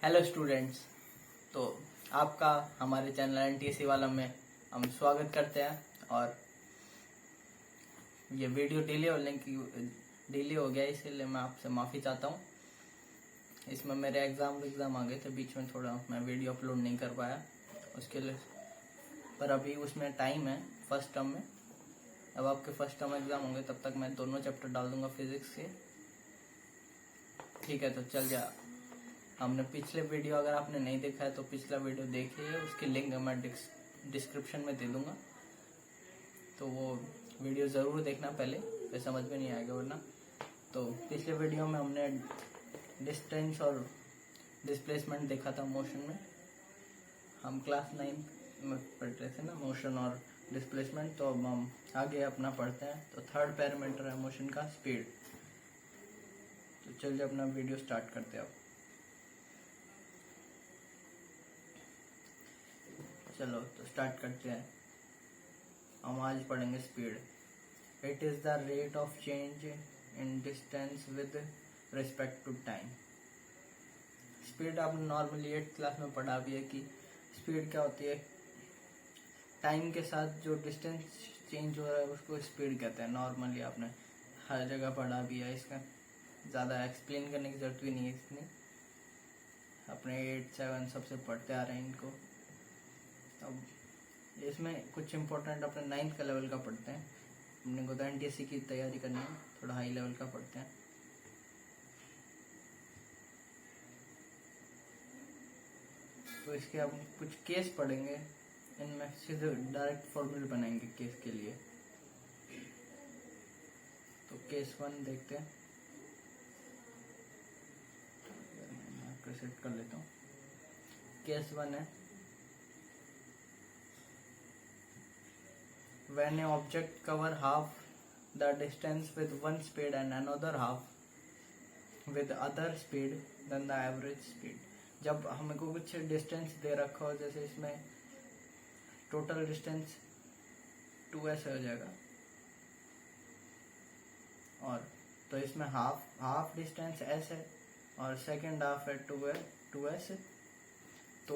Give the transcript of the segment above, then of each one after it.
Hello students. तो आपका हमारे चैनल एनटीएससी वाला में हम स्वागत करते हैं। और ये वीडियो डिले हो गया, इसीलिए मैं आपसे माफ़ी चाहता हूँ। इसमें मेरे एग्ज़ाम आ गए थे बीच में, थोड़ा मैं वीडियो अपलोड नहीं कर पाया उसके लिए। पर अभी उसमें टाइम है फर्स्ट टर्म में। अब आपके फर्स्ट टर्म एग्ज़ाम होंगे, तब तक मैं दोनों चैप्टर डाल दूंगा फिजिक्स के। ठीक है, तो चल जा। हमने पिछले वीडियो, अगर आपने नहीं देखा है तो पिछला वीडियो देखिए, उसकी लिंक मैं डिस्क्रिप्शन में दे दूंगा। तो वो वीडियो ज़रूर देखना पहले, फिर समझ में नहीं आएगा वरना। तो पिछले वीडियो में हमने डिस्टेंस और डिस्प्लेसमेंट देखा था मोशन में। हम क्लास 9 में पढ़ रहे थे ना, मोशन और डिस्प्लेसमेंट। तो अब हम आगे अपना पढ़ते हैं। तो थर्ड पैरामीटर है मोशन का, स्पीड। तो चलिए अपना वीडियो स्टार्ट करते हैं अब। चलो तो स्टार्ट करते हैं। हम आज पढ़ेंगे speed. It is the rate of change in distance with respect to time. Speed आपने नॉर्मली 8th क्लास में पढ़ा भी है कि स्पीड क्या होती है। टाइम के साथ जो डिस्टेंस चेंज हो रहा है उसको स्पीड कहते हैं। नॉर्मली आपने हर जगह पढ़ा भी है, इसका ज़्यादा एक्सप्लेन करने की ज़रूरत भी नहीं है इतनी। अपने 8, 7 सबसे पढ़ते आ रहे हैं इनको। अब इसमें कुछ इम्पोर्टेंट अपने 9th का लेवल का पढ़ते हैं। अपने को तो एनटीएससी की तैयारी करनी है, थोड़ा हाई लेवल का पढ़ते हैं। तो इसके अब कुछ केस पढ़ेंगे, इनमें सीधे डायरेक्ट फॉर्मूले बनाएंगे केस के लिए। तो केस 1 देखते हैं। मैं सेट कर लेता हूँ। केस 1 है, when an object cover half the distance with one speed and another half with other speed than the average speed। जब हमको कुछ डिस्टेंस दे रखा हो, जैसे इसमें टोटल डिस्टेंस 2s हो जाएगा, और तो इसमें हाफ डिस्टेंस s है और सेकेंड हाफ है 2s। तो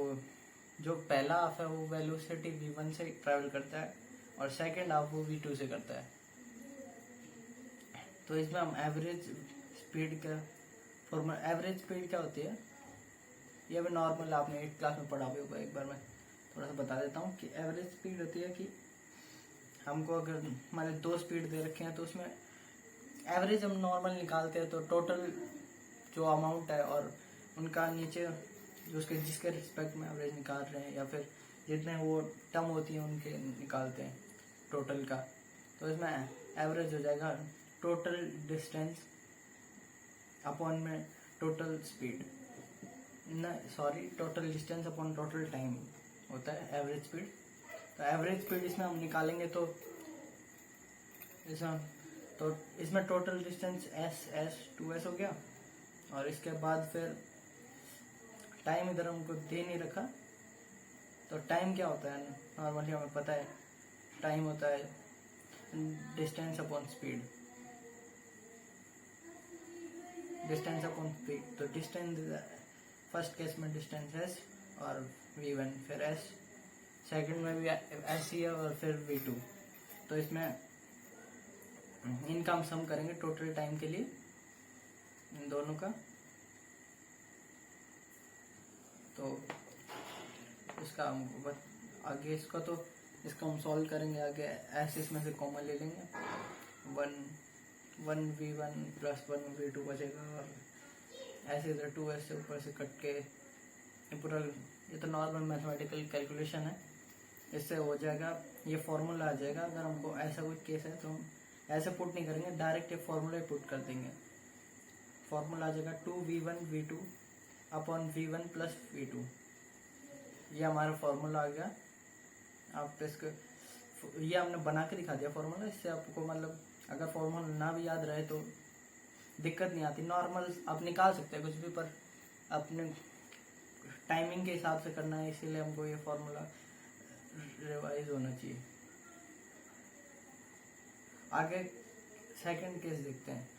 जो पहला हाफ है वो वेलोसिटी v1 से ट्रेवल करता है और सेकेंड हाफ वो v2 से करता है। तो इसमें हम एवरेज स्पीड का फॉर्मूला, एवरेज स्पीड क्या होती है ये भी नॉर्मल आपने 8th क्लास में पढ़ा भी होगा। एक बार मैं थोड़ा सा बता देता हूँ कि एवरेज स्पीड होती है कि हमको अगर हमारे 2 स्पीड दे रखे हैं तो उसमें एवरेज हम नॉर्मल निकालते हैं। तो टोटल जो अमाउंट है और उनका नीचे जो उसके जिसके रिस्पेक्ट में एवरेज निकाल रहे हैं, या फिर जितने वो टर्म होती है उनके निकालते हैं टोटल का। तो इसमें एवरेज हो जाएगा टोटल डिस्टेंस अपॉन में total speed, total distance upon total time होता है एवरेज स्पीड। तो एवरेज स्पीड इसमें हम निकालेंगे तो इसमें टोटल डिस्टेंस s 2s हो गया। और इसके बाद फिर टाइम इधर हमको दे नहीं रखा। तो टाइम क्या होता है, नॉर्मली हमें पता है टाइम होता है distance upon speed. Distance upon speed, तो डिस्टेंस फर्स्ट केस में डिस्टेंस s और v1, फिर s सेकंड में भी s ही है और फिर v2। तो इसमें इनका हम सम करेंगे टोटल टाइम के लिए, इन दोनों का। तो इसका हम आगे इसका हम सॉल्व करेंगे आगे। s इसमें से कॉमन ले लेंगे, 1 v1 प्लस 1 v2 बचेगा, और ऐसे इधर 2s से ऊपर से कट के पूरा, ये तो नॉर्मल मैथमेटिकल कैलकुलेशन है, इससे हो जाएगा। ये फॉर्मूला आ जाएगा। अगर हमको ऐसा कोई केस है तो हम ऐसे पुट नहीं करेंगे, डायरेक्ट ये फॉर्मूला ही पुट कर देंगे। फॉर्मूला आ जाएगा 2v1 v2 upon v1 plus v2। ये हमारा फॉर्मूला आ गया। आप इसको, ये हमने बना के दिखा दिया फॉर्मूला। इससे आपको मतलब अगर फॉर्मूला ना भी याद रहे तो दिक्कत नहीं आती, नॉर्मल आप निकाल सकते हैं कुछ भी, पर अपने टाइमिंग के हिसाब से करना है, इसीलिए हमको ये फॉर्मूला रिवाइज होना चाहिए। आगे सेकंड केस देखते हैं।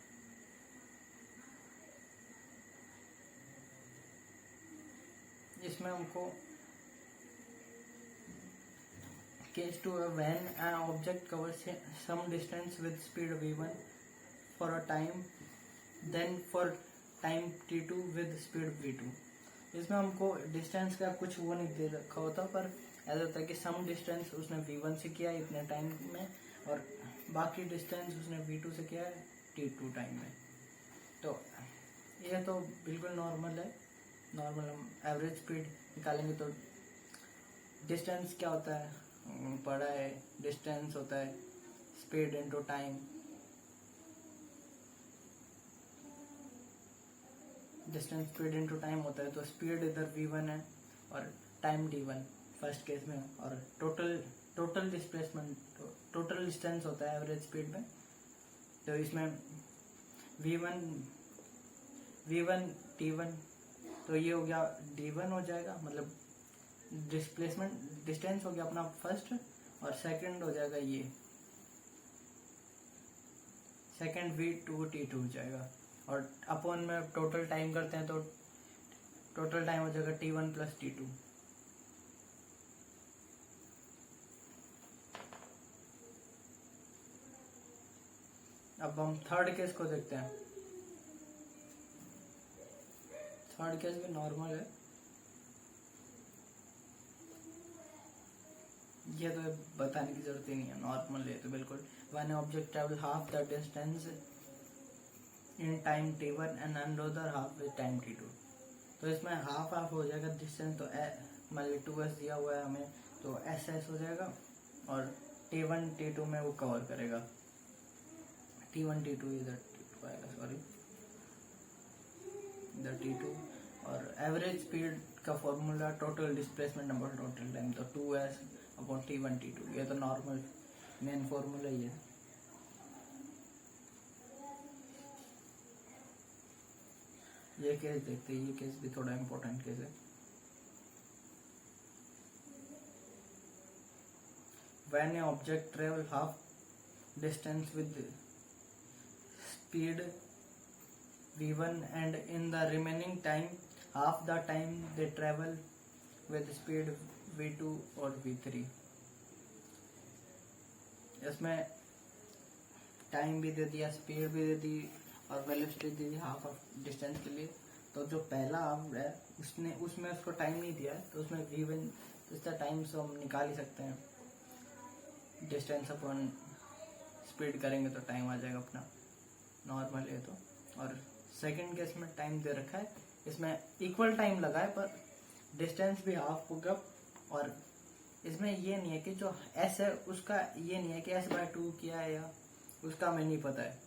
इसमें हमको केस 2 है, when an object covers some distance with speed v1 for a time, then for time t2 with speed v2। इसमें हमको डिस्टेंस का कुछ वो नहीं दे रखा होता, पर ऐसा होता है कि सम डिस्टेंस उसने v1 से किया इतने टाइम में, और बाकी डिस्टेंस उसने v2 से किया है t2 टाइम में। तो ये तो बिल्कुल नॉर्मल है। नॉर्मल हम एवरेज स्पीड निकालेंगे तो डिस्टेंस क्या होता है, पढ़ा है, डिस्टेंस होता है speed into time. Distance speed into time होता है, तो स्पीड इधर v1 है और टाइम t1 फर्स्ट केस में, और टोटल डिस्प्लेसमेंट, टोटल डिस्टेंस होता है एवरेज स्पीड में। तो इसमें v1 t1, तो ये हो गया d1 हो जाएगा, मतलब डिस्प्लेसमेंट डिस्टेंस हो गया अपना फर्स्ट, और सेकंड हो जाएगा ये सेकंड v2 t2 हो जाएगा, और अपॉन में टोटल टाइम करते हैं तो टोटल टाइम हो जाएगा t1 प्लस t2। अब हम थर्ड केस को देखते हैं। थर्ड केस भी नॉर्मल है, ये तो बताने की जरूरत ही नहीं है, नॉर्मल है तो बिल्कुल। When object travel half the distance in time t1 and another half with time t2, तो इसमें हाफ हाफ हो जाएगा डिस्टेंस। तो मतलब 2s दिया हुआ है हमें, तो ss हो जाएगा, और t1 t2 में वो कवर करेगा। t1 t2 इधर t2 आएगा, सॉरी इधर t2। और एवरेज स्पीड का formula total displacement number total time, तो 2s अपॉन t1 t2, ये तो नॉर्मल मेन फॉर्मूला ही है। ये केस देखते हैं, ये केस भी थोड़ा इम्पोर्टेंट केस है। When A object travel half distance with speed v1 and in the remaining time half the time they travel with speed v2 और v3। इसमें टाइम भी दे दिया, स्पीड भी दे दी, और velocity they the half of distance के लिए। तो जो पहला है उसमें उसको टाइम नहीं दिया है, तो उसमें v1 इसका टाइम से हम निकाल ही सकते हैं। डिस्टेंस अपॉन स्पीड करेंगे तो टाइम आ जाएगा अपना, नॉर्मल है तो। और सेकंड केस में टाइम दे रखा है, इसमें इक्वल टाइम लगा है पर डिस्टेंस भी हाफ होगा, और इसमें ये नहीं है कि जो s है उसका ये नहीं है कि s/2 किया है, या उसका हमें नहीं पता है।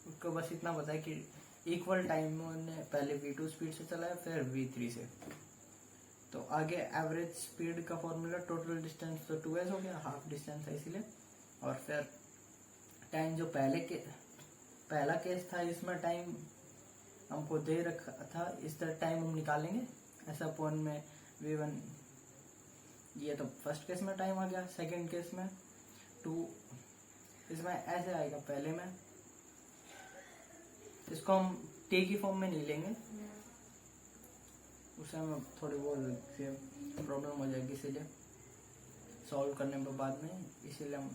उसको बस इतना पता है कि इक्वल टाइम में उन्होंने पहले v2 स्पीड से चलाया फिर v3 से। तो आगे एवरेज स्पीड का फॉर्मूला टोटल डिस्टेंस तो 2s हो गया, हाफ डिस्टेंस है इसीलिए। और फिर टाइम जो पहला केस था, इसमें टाइम हमको दे रखा था, इस तरह टाइम हम निकालेंगे ऐसा अपॉन में v1। ये तो फर्स्ट केस में टाइम आ गया। सेकंड केस में 2, इसमें ऐसे आएगा, पहले में इसको हम t की फॉर्म में नहीं लेंगे, उससे हमें थोड़ी बहुत प्रॉब्लम हो जाएगी, इसीलिए सॉल्व करने के बाद में, इसीलिए हम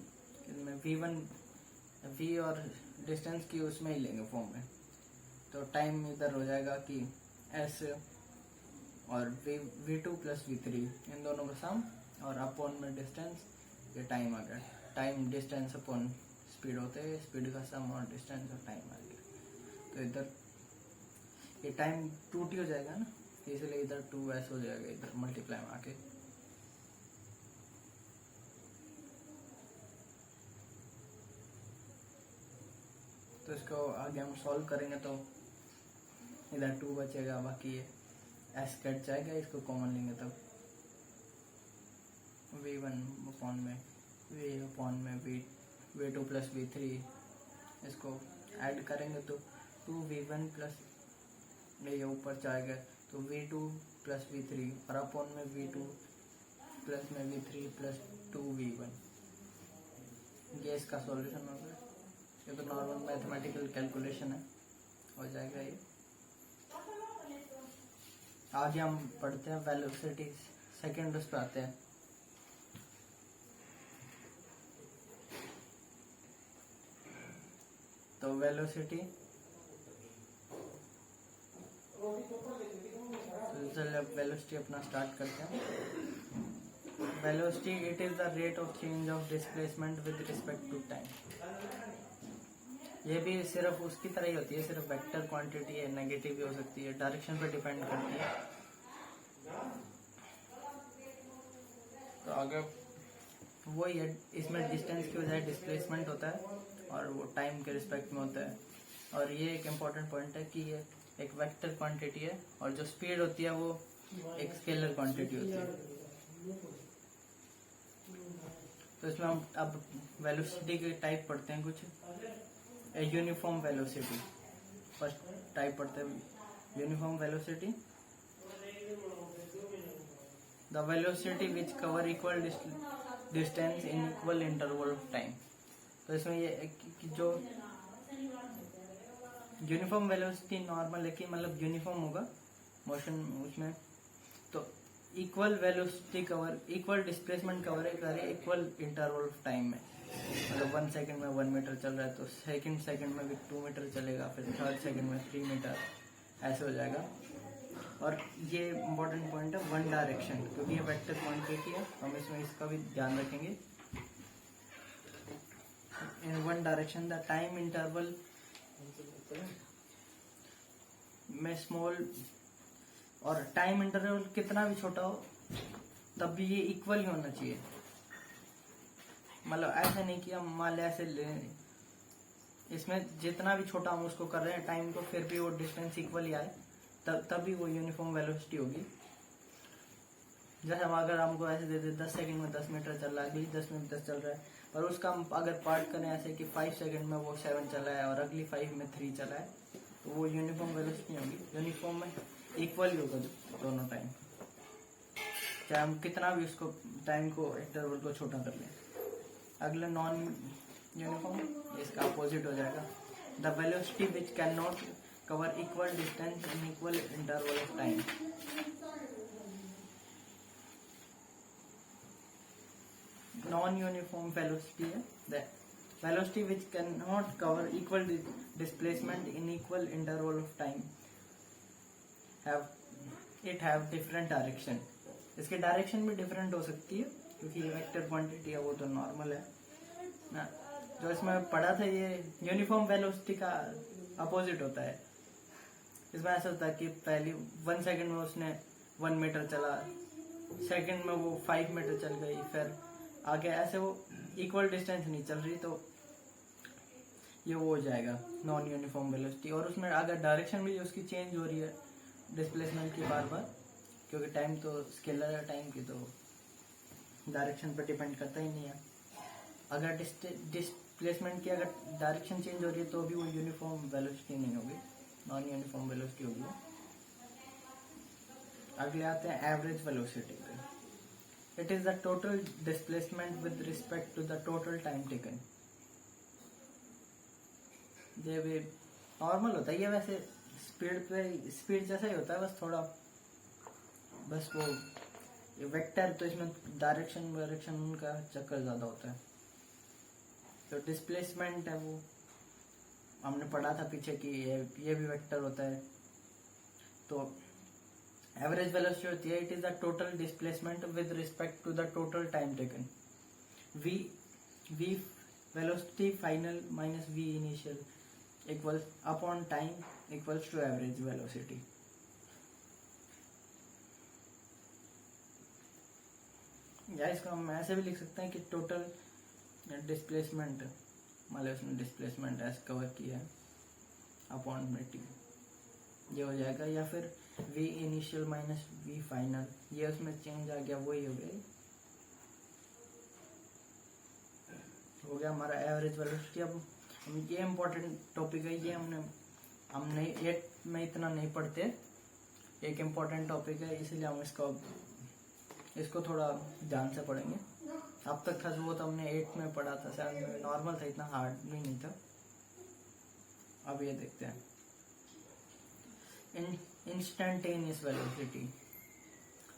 इसमें v और डिस्टेंस की उसमें ही लेंगे फॉर्म में। तो टाइम इधर हो जाएगा कि s और v2 प्लस v3 इन दोनों का सम, और अपॉन में डिस्टेंस, ये टाइम आ गया। टाइम डिस्टेंस अपॉन स्पीड होते हैं, स्पीड का सम और डिस्टेंस और टाइम आ गया। तो इधर ये टाइम 2t हो जाएगा ना, इसलिए इधर 2s हो जाएगा, इधर मल्टीप्लाई में आके। तो इसको आगे हम सॉल्व करेंगे तो इधर 2 बचेगा, बाकी ये s कट जाएगा, इसको कॉमन लेंगे तब v1 अपॉन में v2 प्लस v3, इसको ऐड करेंगे तो 2v1 प्लस ये ऊपर जाएगा, तो v2 प्लस v3 और अपॉन में v2 प्लस में v3 प्लस 2v1। ये इसका सॉल्यूशन होगा। ये तो नॉर्मल मैथमेटिकल कैलकुलेशन है, हो जाएगा ये। आगे हम पढ़ते हैं वेलोसिटी, सेकेंड उस पर आते हैं। तो वेलोसिटी, तो चलिए अब वेलोसिटी अपना स्टार्ट करते हैं। Velocity it is the rate of change of displacement with respect to time. ये भी सिर्फ उसकी तरह ही होती है, सिर्फ वेक्टर क्वांटिटी है, नेगेटिव भी हो सकती है, डायरेक्शन पर डिपेंड करती है। तो आगे वही है, इसमें डिस्टेंस की बजाय डिस्प्लेसमेंट होता है और वो टाइम के रिस्पेक्ट में होता है। और ये एक इम्पॉर्टेंट पॉइंट है कि ये एक वेक्टर क्वांटिटी है और जो स्पीड होती है वो एक स्केलर क्वांटिटी होती है। तो इसमें हम अब वेलोसिटी के टाइप पढ़ते हैं कुछ। यूनिफॉर्म वेलोसिटी फर्स्ट टाइप पढ़ते हैं। Uniform velocity, the velocity which cover equal distance in equal interval of time. तो इसमें ये कि जो यूनिफॉर्म वेलोसिटी नॉर्मल है कि मतलब यूनिफॉर्म होगा मोशन उसमें, तो equal velocity cover, equal displacement cover करे इक्वल इंटरवल ऑफ टाइम में। मतलब 1 सेकंड में 1 मीटर चल रहा है तो सेकंड में भी 2 मीटर चलेगा, फिर थर्ड सेकंड में 3 मीटर, ऐसे हो जाएगा। और ये इम्पोर्टेंट पॉइंट है वन डायरेक्शन, क्योंकि ये वेक्टर क्वांटिटी है, हम इसमें इसका भी ध्यान रखेंगे। In one direction the time interval में स्मॉल, और टाइम इंटरवल कितना भी छोटा हो तब भी ये इक्वल ही होना चाहिए। मतलब ऐसा नहीं कि हम मान ऐसे ले, इसमें जितना भी छोटा हम उसको कर रहे हैं टाइम को, फिर भी वो डिस्टेंस इक्वल ही आए, तभी वो यूनिफॉर्म वेलोसिटी होगी। जैसे हम अगर हमको ऐसे दे दे 10 सेकंड में 10 मीटर चल रहा है, अगली 10 में 10 चल रहा है, और उसका हम अगर पार्ट करें ऐसे कि 5 सेकंड में वो 7 चला है और अगली 5 में 3 चला है, तो वो यूनिफॉर्म वेलोसिटी होगी। यूनिफॉर्म में इक्वल ही होगा दोनों टाइम, चाहे हम कितना भी उसको टाइम को इंटरवल को छोटा कर लें। अगला नॉन यूनिफॉर्म, इसका अपोजिट हो जाएगा। The velocity which can not cover equal distance in equal interval of time. Non uniform velocity है the velocity which can not cover equal displacement in equal interval of time, it have different direction. इसकी direction भी different हो सकती है क्योंकि ये vector quantity है, वो तो नॉर्मल है ना। जो इसमें पढ़ा था ये यूनिफॉर्म वेलोसिटी का अपोजिट होता है। इसमें ऐसा होता है कि पहली 1 सेकंड में उसने 1 मीटर चला, सेकंड में वो 5 मीटर चल गई, फिर आगे ऐसे वो इक्वल डिस्टेंस नहीं चल रही, तो ये वो हो जाएगा नॉन यूनिफॉर्म वेलोसिटी। और उसमें अगर डायरेक्शन भी उसकी चेंज हो रही है डिस्प्लेसमेंट की बार बार, क्योंकि टाइम तो स्केलर है टाइम की, तो डायरेक्शन पर डिपेंड करता ही नहीं है। अगर डिस्प्लेसमेंट की अगर डायरेक्शन चेंज हो रही है तो भी वो यूनिफॉर्म वेलोसिटी नहीं होगी, नॉन यूनिफॉर्म वेलोसिटी होगी। अगले आते हैं एवरेज वेलोसिटी पे। It is the total displacement with respect to the total time taken. ये भी नॉर्मल होता है, ये वैसे स्पीड जैसा ही होता है, बस थोड़ा बस वो वेक्टर, तो इसमें डायरेक्शन उनका चक्कर ज्यादा होता है। तो डिस्प्लेसमेंट है वो हमने पढ़ा था पीछे कि ये भी वेक्टर होता है। तो एवरेज वेलोसिटी होती है, it is the total displacement with respect to the total time taken. V velocity final minus v initial equals upon time equals to average velocity. या इसको हम ऐसे भी लिख सकते हैं कि टोटल डिस्प्लेसमेंट, मतलब उसने डिस्प्लेसमेंट ऐसे कवर किया है अपॉन में टी, ये हो जाएगा। या फिर v initial minus v final, ये उसमें चेंज आ गया, वही हो गया हमारा एवरेज वेलोसिटी। अब ये इम्पोर्टेंट टॉपिक है, ये हमने 8 में इतना नहीं पढ़ते, एक इम्पोर्टेंट टॉपिक है, इसलिए हम इसको थोड़ा ध्यान से पढ़ेंगे। अब तक था वो तो हमने 8 में पढ़ा था, 7 में नॉर्मल था, इतना हार्ड भी नहीं था। अब ये देखते हैं इंस्टेंटेनियस वेलोसिटी।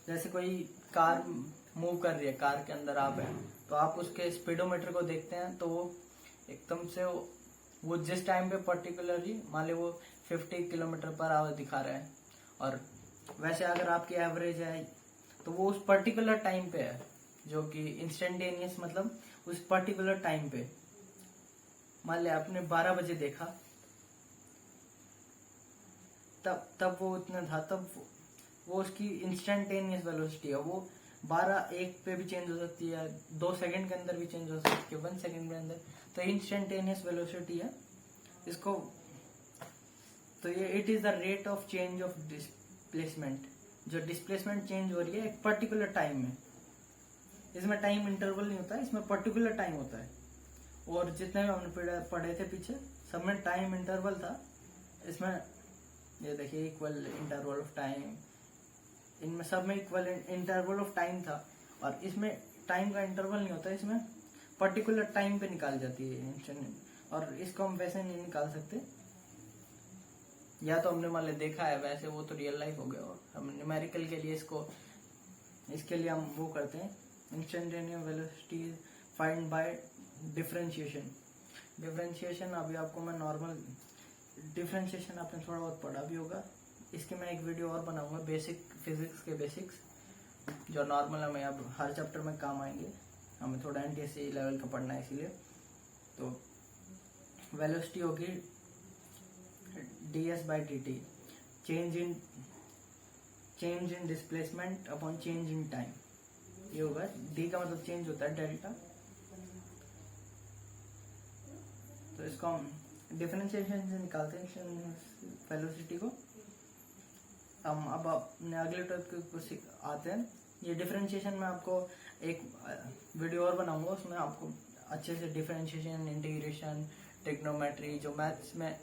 जैसे कोई कार मूव कर रही है, कार के अंदर आप हैं, तो आप उसके स्पीडोमीटर को देखते हैं, तो वो एकदम से वो जिस टाइम पे पर्टिकुलरली मान लो वो 50 किलोमीटर पर आवर दिखा रहा है, और वैसे अगर आपकी एवरेज है तो वो उस पर्टिकुलर टाइम पे है, जो कि इंस्टेंटेनियस मतलब उस पर्टिकुलर टाइम पे। मान लिया आपने 12 बजे देखा, तब वो उतना था, तब वो उसकी इंस्टेंटेनियस वेलोसिटी है। वो 12:01 पे भी चेंज हो सकती है, 2 सेकंड के अंदर भी चेंज हो सकती है, 1 सेकंड के अंदर, तो इंस्टेंटेनियस वेलोसिटी है इसको। तो ये it is the rate of change of displacement, जो डिस्प्लेसमेंट चेंज हो रही है एक पर्टिकुलर टाइम में। इसमें टाइम इंटरवल नहीं होता है, इसमें पर्टिकुलर टाइम होता है। और जितने भी हमने पढ़े थे पीछे, सब में टाइम इंटरवल था। इसमें ये देखिए इक्वल इंटरवल ऑफ टाइम, इनमें सब में इक्वल इंटरवल ऑफ टाइम था, और इसमें टाइम का इंटरवल नहीं होता, इसमें पर्टिकुलर टाइम पे निकाल जाती है। और इसको हम वैसे नहीं निकाल सकते, या तो हमने मान लिया देखा है, वैसे वो तो रियल लाइफ हो गया। और हम न्यूमेरिकल के लिए इसके लिए हम वो करते हैं, instantaneous velocity find by differentiation. Differentiation अभी आपको मैं नॉर्मल डिफरेंशिएशन आपने थोड़ा बहुत पढ़ा भी होगा, इसके मैं एक वीडियो और बनाऊंगा, बेसिक फिजिक्स के बेसिक्स, जो नॉर्मल हमें अब हर चैप्टर में काम आएंगे। हमें थोड़ा NTSC लेवल का पढ़ना है इसीलिए। तो वेलोसिटी होगी ds/dt, change in displacement upon change in time. ये होगा, d का मतलब चेंज होता है, डेल्टा। तो इसको हम डिफरेंशिएशन से निकालते हैं वेलोसिटी को। हम अब अपने अगले टॉपिक को आते हैं। ये डिफरेंशिएशन में आपको एक वीडियो और बनाऊंगा, उसमें आपको अच्छे से डिफरेंशिएशन, इंटीग्रेशन, ट्रिग्नोमेट्री, जो मैथ्स में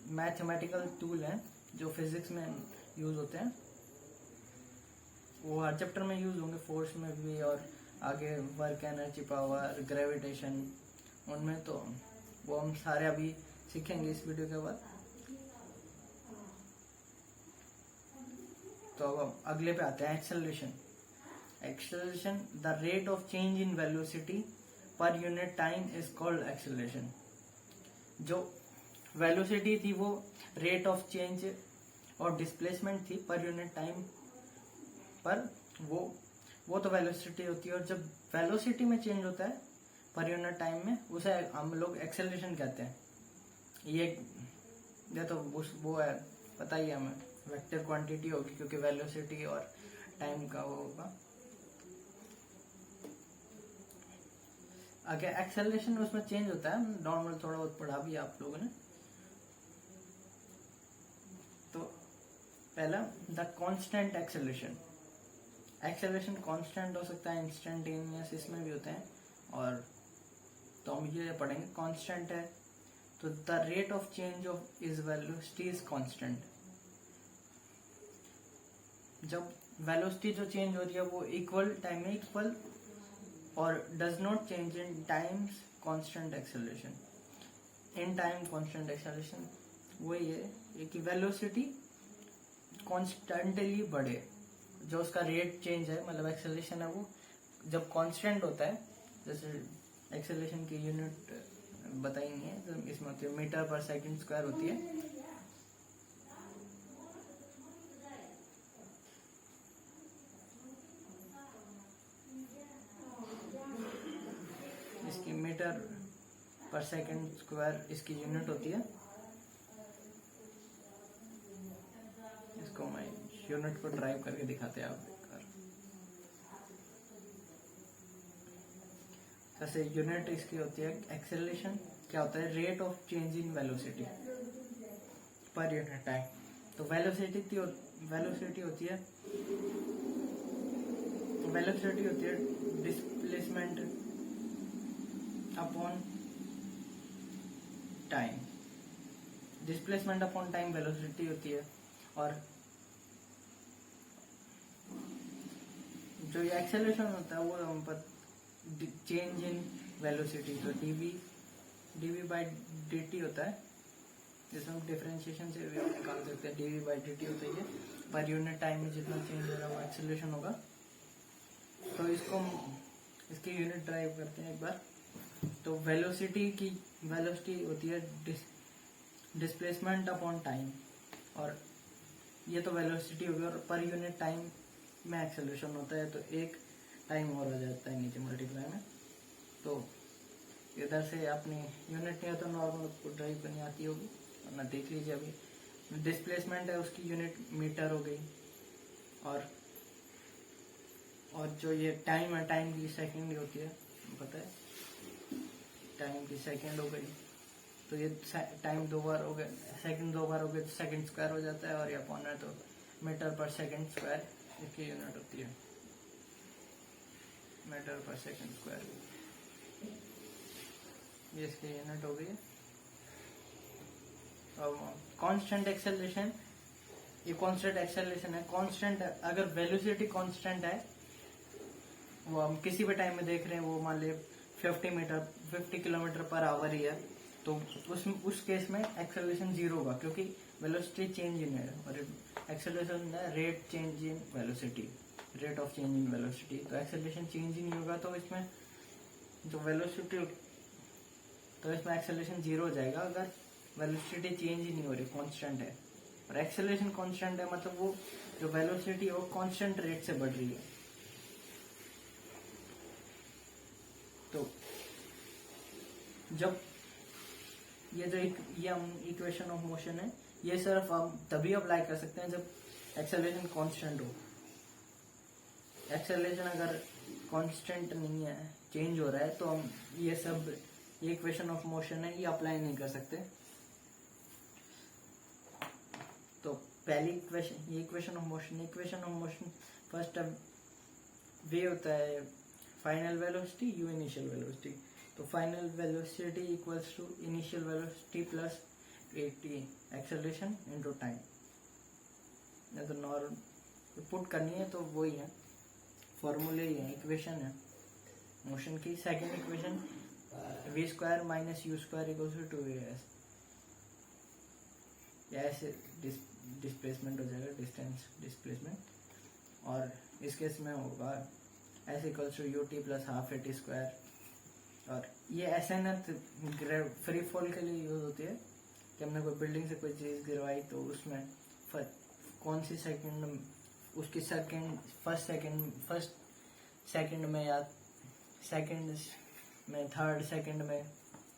मैथमेटिकल टूल हैं जो फिजिक्स में यूज होते हैं, वो हर चैप्टर में यूज होंगे, फोर्स में भी, और आगे वर्क, एनर्जी, पावर, ग्रेविटेशन, उनमें तो वो हम सारे अभी सीखेंगे इस वीडियो के बाद। तो अब अगले पे आते हैं, acceleration. Acceleration, the rate of change in velocity per unit time is called acceleration. जो वेलोसिटी थी वो रेट ऑफ चेंज और डिस्प्लेसमेंट थी पर यूनिट टाइम पर, वो तो वेलोसिटी होती है। और जब वेलोसिटी में चेंज होता है पर यूनिट टाइम में, उसे हम लोग एक्सेलरेशन कहते हैं। ये तो वो है, पता ही है हमें, वेक्टर क्वांटिटी होगी, क्योंकि वेलोसिटी और टाइम का वो होगा। आगे एक्सेलरेशन उसमें चेंज होता है, नॉर्मल थोड़ा बहुत पढ़ा भी आप लोगों ने। तो पहला, the constant acceleration. Acceleration constant हो सकता है, इंस्टेंटेनियस इसमें भी होते हैं, और तो हम ये पढ़ेंगे कांस्टेंट है। तो the rate of change of is velocity is constant. जब वेलोसिटी जो चेंज हो रही है वो इक्वल टाइम में इक्वल और does not change in times constant acceleration. In time constant acceleration वही है कि वेलोसिटी कॉन्स्टेंटली बढ़े, जो उसका रेट चेंज है, मतलब एक्सेलरेशन है, वो जब कांस्टेंट होता है। जैसे एक्सेलरेशन की यूनिट बताई नहीं है, तो इसमें होती है मीटर पर सेकंड स्क्वायर होती है। इसकी मीटर पर सेकंड स्क्वायर इसकी यूनिट होती है। इसको मैं यूनिट को ड्राइव करके दिखाते हैं आप देखकर। जैसे यूनिट इसकी होती है एक्सेलरेशन, क्या होता है, rate of change in velocity per unit time. तो वेलोसिटी होती है displacement upon time. Displacement upon time velocity होती है, और जो ये एक्सेलरेशन होता है वो हम पर चेंज इन वेलोसिटी, तो dv/dt होता है। जैसे हम डिफरेंशिएशन से भी निकाल सकते हैं, d v by d t होता है पर यूनिट टाइम में जितना चेंज हो रहा है वो एक्सेलरेशन होगा। तो इसको हम इसकी यूनिट ड्राइव करते हैं एक बार। तो वेलोसिटी होती है डिस्प्लेसमेंट अपॉन टाइम, और ये तो वेलोसिटी होगी, और पर यूनिट टाइम में एक्सेलरेशन होता है, तो एक टाइम और हो जाता है नीचे मल्टीप्लाई में। तो इधर से अपनी यूनिट नहीं हो तो नॉर्मल को ड्राइव करनी आती होगी, वरना देख लीजिए। अभी डिस्प्लेसमेंट है उसकी यूनिट मीटर हो गई, और जो ये टाइम है, टाइम की सेकंड होती है, पता है, टाइम की सेकंड हो गई। तो ये टाइम 2 बार हो गए, सेकंड 2 बार हो गए तो सेकंड स्क्वायर हो जाता है, और ये अपॉन है तो मीटर पर सेकंड स्क्वायर इसकी यूनिट होती है, मीटर पर सेकंड स्क्वायर, ये इसकी यूनिट हो गई है। अब कांस्टेंट एक्सेलरेशन, ये कांस्टेंट एक्सेलरेशन है। कांस्टेंट अगर वेलोसिटी कांस्टेंट है, वो हम किसी भी टाइम में देख रहे हैं, वो मान ले 50 किलोमीटर पर आवर ही है, तो उस केस में एक्सेलरेशन 0 होगा, क्योंकि वेलोसिटी चेंज इन है, और एक्सेलरेशन है rate change in velocity, rate of change in velocity. तो एक्सेलरेशन चेंज ही नहीं होगा, तो इसमें जो वेलोसिटी, तो इसमें एक्सेलरेशन 0 हो जाएगा अगर वेलोसिटी चेंज ही नहीं हो रही, कांस्टेंट है। और एक्सेलरेशन कांस्टेंट है, मतलब वो जो वेलोसिटी है वो कांस्टेंट रेट से बढ़ रही है। तो जब ये हम इक्वेशन ऑफ मोशन है, ये सिर्फ हम तभी अप्लाई कर सकते हैं जब एक्सेलरेशन कांस्टेंट हो। एक्सेलरेशन अगर कांस्टेंट नहीं है, चेंज हो रहा है, तो हम ये इक्वेशन ऑफ मोशन है, ये अप्लाई नहीं कर सकते। तो पहली इक्वेशन, ये equation of motion first way होता है final velocity u initial velocity. तो final velocity equals to initial velocity plus AT acceleration into time. या तो नॉर्मल पुट करनी है तो वही है, फॉर्मूले ही है, इक्वेशन है मोशन की। Second equation v square minus u square equals to 2as, ऐसे डिस्प्लेसमेंट हो जाएगा, डिस्टेंस डिस्प्लेसमेंट। और इस केस में होगा s equals to ut plus half AT square. और ये SNF फ्री फॉल के लिए यूज होती है, कि हमने कोई बिल्डिंग से कोई चीज़ गिरवाई, तो उसमें कौन सी सेकंड, उसकी फर्स्ट सेकंड में या सेकंड में, थर्ड सेकंड में,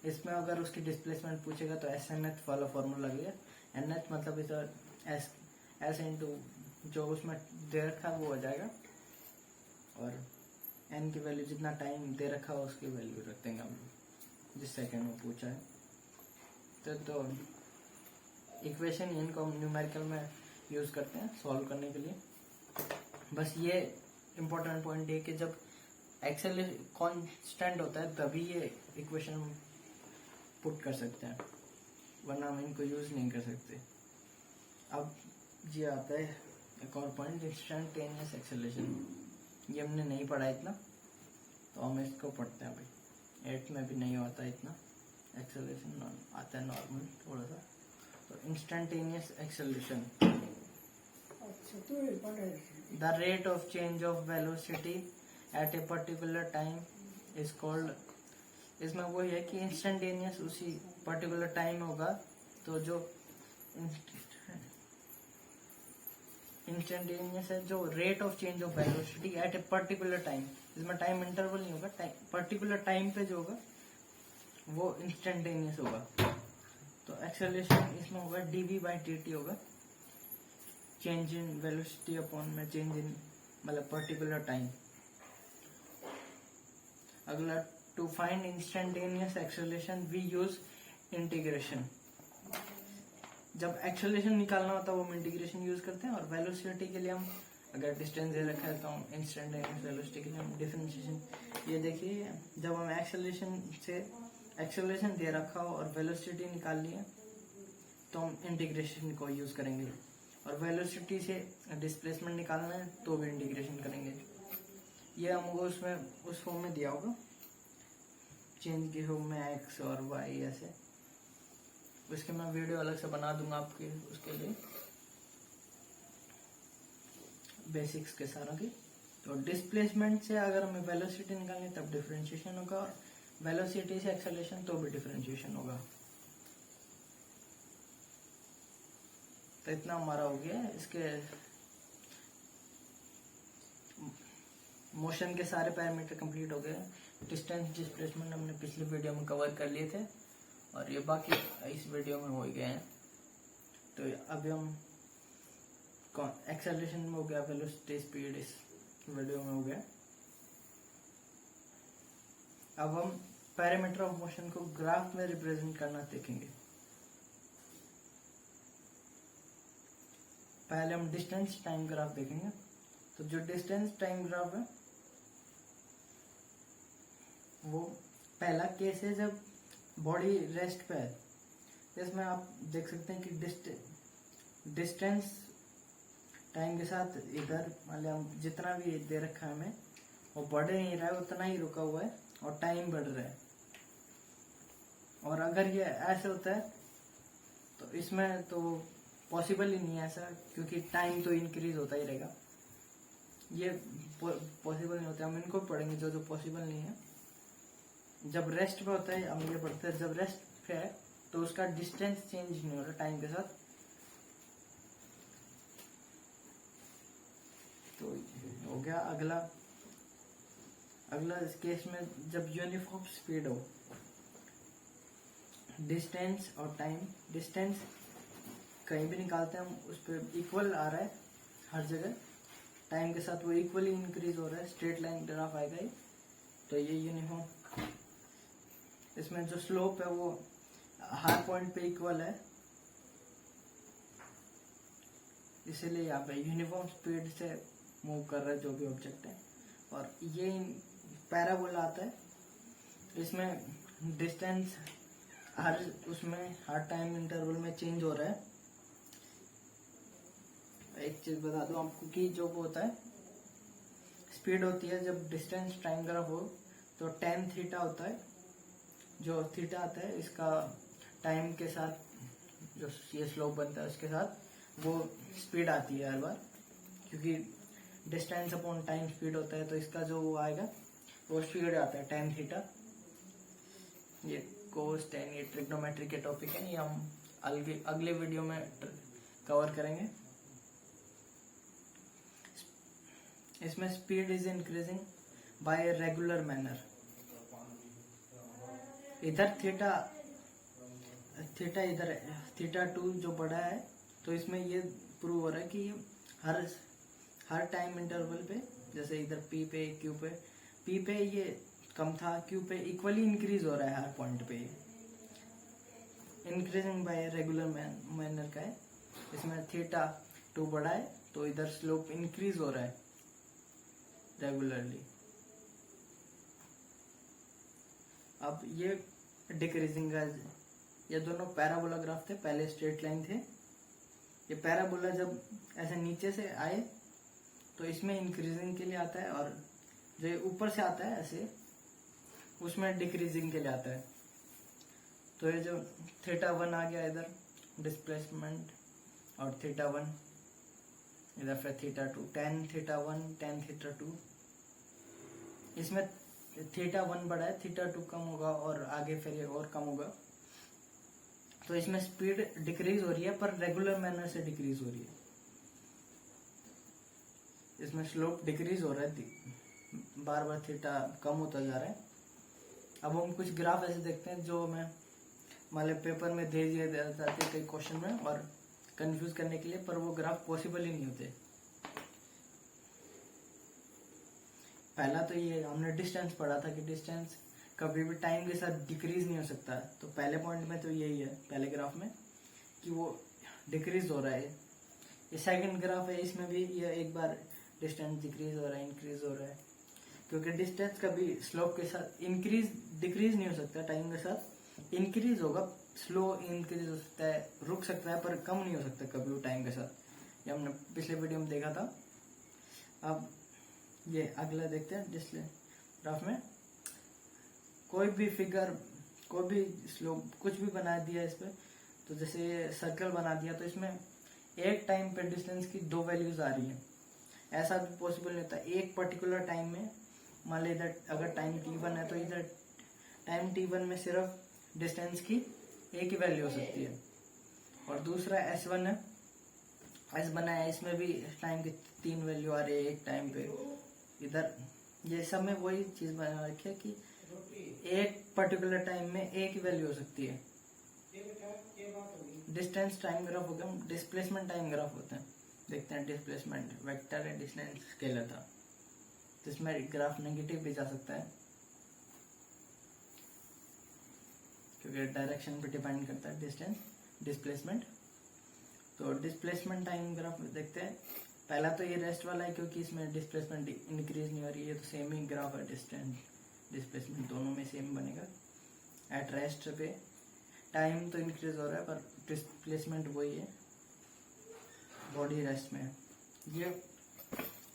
इसमें अगर उसकी डिस्प्लेसमेंट पूछेगा तो SNF वाला फॉर्मूला लगेगा। NH मतलब इधर S इंटू जो उसमें दे रखा है वो हो जाएगा, और n की वैल्यू जितना टाइम दे रखा है उसकी वैल्यू रख देंगे हम, जिस सेकंड में पूछा है। तो इक्वेशन इनको हम न्यूमेरिकल में यूज करते हैं सॉल्व करने के लिए। बस ये इम्पोर्टेंट पॉइंट है कि जब एक्सेलरेशन कांस्टेंट होता है तभी ये इक्वेशन पुट कर सकते हैं, वरना हम इनको यूज नहीं कर सकते। अब ये आता है एक और पॉइंट, इंस्टेंटेनियस एक्सेलरेशन। ये हमने नहीं पढ़ा इतना, तो हम इसको पढ़ते हैं भाई। 8th में भी नहीं होता इतना एक्सेलरेशन, आता है नॉर्मल थोड़ा सा। तो instantaneous acceleration, the rate of change of velocity at a particular time is called. इसमें वो है कि इंस्टेंटेनियस उसी पर्टिकुलर टाइम होगा, तो जो इंस्टेंटेनियस है, जो rate of change of velocity at a particular time, इसमें टाइम इंटरवल नहीं होगा, पर्टिकुलर टाइम पे जो होगा वो इंस्टेंटेनियस होगा। तो एक्सेलरेशन इसमें होगा dv/dt होगा, चेंज इन वेलोसिटी अपॉन में चेंज इन मतलब पर्टिकुलर टाइम। अगला, to find instantaneous acceleration we use integration. जब एक्सेलरेशन निकालना होता है वो हम इंटीग्रेशन यूज करते हैं, और वेलोसिटी के लिए हम अगर डिस्टेंस दे रखा है तो हम इंस्टेंटेनियस वेलोसिटी के लिए हम डिफरेंशिएशन। ये देखिए, जब हम एक्सेलरेशन दे रखा हो और वेलोसिटी निकालनी है तो हम इंटीग्रेशन को यूज करेंगे, और वेलोसिटी से डिस्प्लेसमेंट निकालना है तो भी इंटीग्रेशन करेंगे। ये हमको उसमें उस फॉर्म में दिया होगा, चेंज के फॉर्म में x और y ऐसे, उसके मैं वीडियो अलग से बना दूंगा आपके उसके लिए, बेसिक्स के सारा की। तो डिस्प्लेसमेंट से अगर हमें वेलोसिटी निकालनी तब डिफरेंशिएशन होगा, और वेलोसिटी से एक्सेलरेशन तो भी डिफरेंशिएशन होगा। तो इतना हमारा हो गया। इसके मोशन के सारे पैरामीटर कंप्लीट हो गए। डिस्टेंस डिस्प्लेसमेंट हमने पिछली वीडियो में कवर कर लिए थे, और ये बाकी इस वीडियो में हो ही गए हैं। तो अभी हम एक्सेलरेशन में हो गया, वेलोसिटी स्पीड इस वीडियो में हो गया। अब हम पैरामीटर ऑफ मोशन को ग्राफ में रिप्रेजेंट करना देखेंगे। पहले हम डिस्टेंस टाइम ग्राफ देखेंगे। तो जो डिस्टेंस टाइम ग्राफ है वो पहला केस है जब बॉडी रेस्ट पे है। इसमें आप देख सकते हैं कि डिस्टेंस टाइम के साथ इधर मतलब जितना भी दे रखा है हमें वो बढ़ नहीं रहा है, उतना ही रुका हुआ है और टाइम बढ़ रहा है। और अगर ये ऐसे होता है तो इसमें तो पॉसिबल ही नहीं है ऐसा, क्योंकि टाइम तो इंक्रीज होता ही रहेगा। ये पॉसिबल नहीं होता, हम इनको पढ़ेंगे जो पॉसिबल नहीं है। जब रेस्ट पे होता है हम ये पढ़ते हैं, जब रेस्ट पे है तो उसका डिस्टेंस चेंज नहीं हो रहा टाइम के साथ। तो हो गया अगला इस केस में जब यूनिफॉर्म स्पीड हो, डिस्टेंस और टाइम, डिस्टेंस कहीं भी निकालते हैं हम उस पर इक्वल आ रहा है हर जगह, टाइम के साथ वो इक्वली इंक्रीज हो रहा है, स्ट्रेट लाइन ग्राफ आएगा ये। तो ये यूनिफॉर्म, इसमें जो स्लोप है वो हर पॉइंट पे इक्वल है, इसीलिए यहाँ पे यूनिफॉर्म स्पीड से मूव कर रहा है जो भी ऑब्जेक्ट है। और ये पैराबोला आता है, इसमें डिस्टेंस हर टाइम इंटरवल में चेंज हो रहा है। एक चीज बता दूं आपको कि जो होता है स्पीड होती है जब डिस्टेंस टाइम ग्राफ हो तो tan थीटा होता है। जो थीटा आता है इसका टाइम के साथ जो ये स्लोप बनता है उसके साथ वो स्पीड आती है हर बार, क्योंकि डिस्टेंस अपॉन टाइम स्पीड होता है। तो इसका जो वो आएगा वो स्पीड आता है tan थीटा। ये कोस tan ये ट्रिग्नोमेट्री के टॉपिक है, ये हम अगले वीडियो में कवर करेंगे। इसमें speed is increasing by regular manner. इधर थीटा इधर थीटा 2 जो बड़ा है, तो इसमें ये प्रूव हो रहा है कि हर टाइम इंटरवल पे, जैसे इधर पी पे ये कम था, क्यू पे इक्वली इंक्रीज हो रहा है हर पॉइंट पे, इंक्रीजिंग बाय रेगुलर मैनर का है। इसमें थीटा 2 बड़ा है तो इधर स्लोप इंक्रीज हो रहा है रेगुलरली। अब ये डिक्रीजिंग का, ये दोनों पैराबोला ग्राफ थे, पहले स्ट्रेट लाइन थे। ये पैराबोला जब ऐसे नीचे से आए तो इसमें इंक्रीजिंग के लिए आता है, और जो ये ऊपर से आता है ऐसे उसमें डिक्रीजिंग के लिए आता है। तो ये जो थीटा 1 आ गया इधर डिस्प्लेसमेंट, और थीटा 1 इधर फिर theta 2, tan theta 1 tan theta 2। इसमें थीटा 1 बड़ा है, थीटा 2 कम होगा और आगे फिर ये और कम होगा। तो इसमें स्पीड डिक्रीज हो रही है पर रेगुलर मैनर से डिक्रीज हो रही है। इसमें स्लोप डिक्रीज हो रहा है, बार बार थीटा कम होता जा रहा है। अब हम कुछ ग्राफ ऐसे देखते हैं जो मैं मतलब पेपर में दे दिए जाते हैं कई क्वेश्चन में, और कंफ्यूज करने के लिए, पर वो ग्राफ पॉसिबल ही नहीं होते। पहला तो ये हमने डिस्टेंस पढ़ा था कि डिस्टेंस कभी भी टाइम के साथ डिक्रीज नहीं हो सकता। तो पहले पॉइंट में तो यही है, पहले ग्राफ में, कि वो डिक्रीज हो रहा है। ये सेकंड ग्राफ है, इसमें भी ये एक बार डिस्टेंस डिक्रीज हो रहा है, इंक्रीज हो रहा है, क्योंकि डिस्टेंस कभी स्लोप के साथ डिक्रीज नहीं हो सकता, टाइम के साथ इंक्रीज होगा, स्लो इंक्रीज हो सकता है, रुक सकता है, पर कम नहीं हो सकता कभी वो टाइम के साथ। ये हमने पिछले वीडियो में देखा था। अब ये अगला देखते हैं डिस्प्ले ग्राफ में। कोई भी फिगर, कोई भी स्लोप, कुछ भी बना दिया इस पे, तो जैसे सर्कल बना दिया तो इसमें एक टाइम पे डिस्टेंस की 2 वैल्यूज आ रही है। ऐसा भी पॉसिबल नहीं होता एक पर्टिकुलर टाइम में। मान ली इधर अगर टाइम t1 है तो इधर टाइम t1 में सिर्फ डिस्टेंस की एक ही वैल्यू हो सकती है। और दूसरा s1 है, s बना है, इसमें भी टाइम की 3 वैल्यू आ रही है एक टाइम पे। इधर ये सब में वही चीज बना रखी है कि एक पर्टिकुलर टाइम में एक ही वैल्यू हो सकती है। डिस्टेंस टाइम ग्राफ हो गया, डिस्प्लेसमेंट टाइम ग्राफ होते हैं। देखते हैं डिस्प्लेसमेंट वेक्टर है, डिस्टेंस स्केलर था, तो इसमें ग्राफ नेगेटिव भी जा सकता है क्योंकि डायरेक्शन पे डिपेंड करता है डिस्टेंस डिस्प्लेसमेंट। तो डिस्प्लेसमेंट टाइम ग्राफ देखते हैं। पहला तो ये रेस्ट वाला है क्योंकि इसमें डिस्प्लेसमेंट इंक्रीज नहीं हो रही है, तो सेम ही ग्राफ है, डिस्टेंस डिस्प्लेसमेंट दोनों में सेम बनेगा। एट रेस्ट पे टाइम तो इंक्रीज हो रहा है पर डिस्प्लेसमेंट वही है, बॉडी रेस्ट में। ये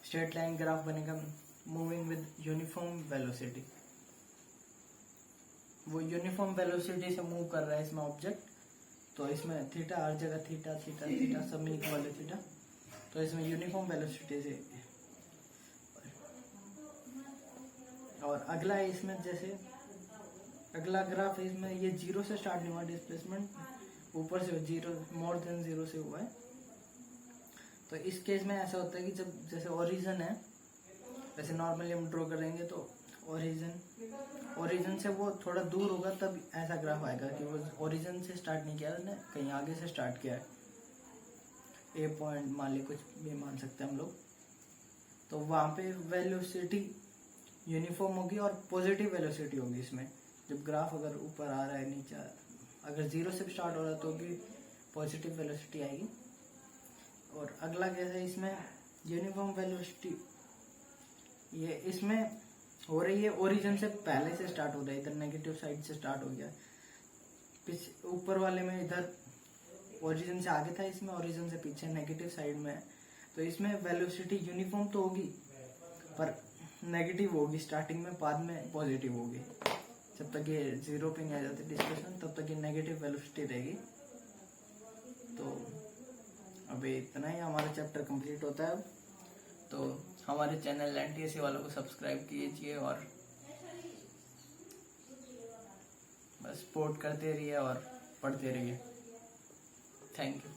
स्ट्रेट लाइन ग्राफ बनेगा मूविंग विद यूनिफॉर्म वेलोसिटी। वो यूनिफॉर्म वेलोसिटी से मूव कर रहा है इसमें ऑब्जेक्ट, तो इसमें थीटा हर जगह थीटा थीटा थीटा सब में इक्वल है थीटा, तो इसमें यूनिफॉर्म वेलोसिटी से। और अगला है इसमें जैसे अगला ग्राफ है इसमें ये 0 से स्टार्ट नहीं हुआ, डिस्प्लेसमेंट ऊपर से 0 मोर देन 0 से हुआ है। तो इस केस में ऐसा होता है कि जब जैसे ओरिजिन है, वैसे नॉर्मली हम ड्रॉ करेंगे तो ओरिजिन से वो थोड़ा दूर होगा तब ऐसा ग्राफ आएगा कि वो ओरिजिन से स्टार्ट नहीं किया उसने, कहीं आगे से स्टार्ट किया है। ए पॉइंट मान ली, कुछ भी मान सकते हैं हम लोग। तो वहाँ पे वेलोसिटी यूनिफॉर्म होगी और पॉजिटिव वेलोसिटी होगी इसमें। जब ग्राफ अगर ऊपर आ रहा है नीचे, अगर 0 से स्टार्ट हो रहा है तो भी पॉजिटिव वेलोसिटी आएगी। और अगला कैसे इसमें यूनिफॉर्म वेलोसिटी ये इसमें हो रही है ओरिजिन से पहले से स्टार्ट हो रहा है, इधर नेगेटिव साइड से स्टार्ट हो गया। ऊपर वाले में इधर ओरिजिन से आगे था, इसमें ओरिजिन से पीछे नेगेटिव साइड में है। तो इसमें वेलोसिटी यूनिफॉर्म तो होगी पर नेगेटिव होगी स्टार्टिंग में, बाद में पॉजिटिव होगी। जब तक ये 0 पे नहीं आ जाती डिस्प्लेसमेंट तब तक ये नेगेटिव वेलोसिटी रहेगी। तो अभी इतना ही हमारा चैप्टर कंप्लीट होता है। तो हमारे चैनल एनटीएससी वालों को सब्सक्राइब कीजिए और बस सपोर्ट करते रहिए और पढ़ते रहिए। Thank you.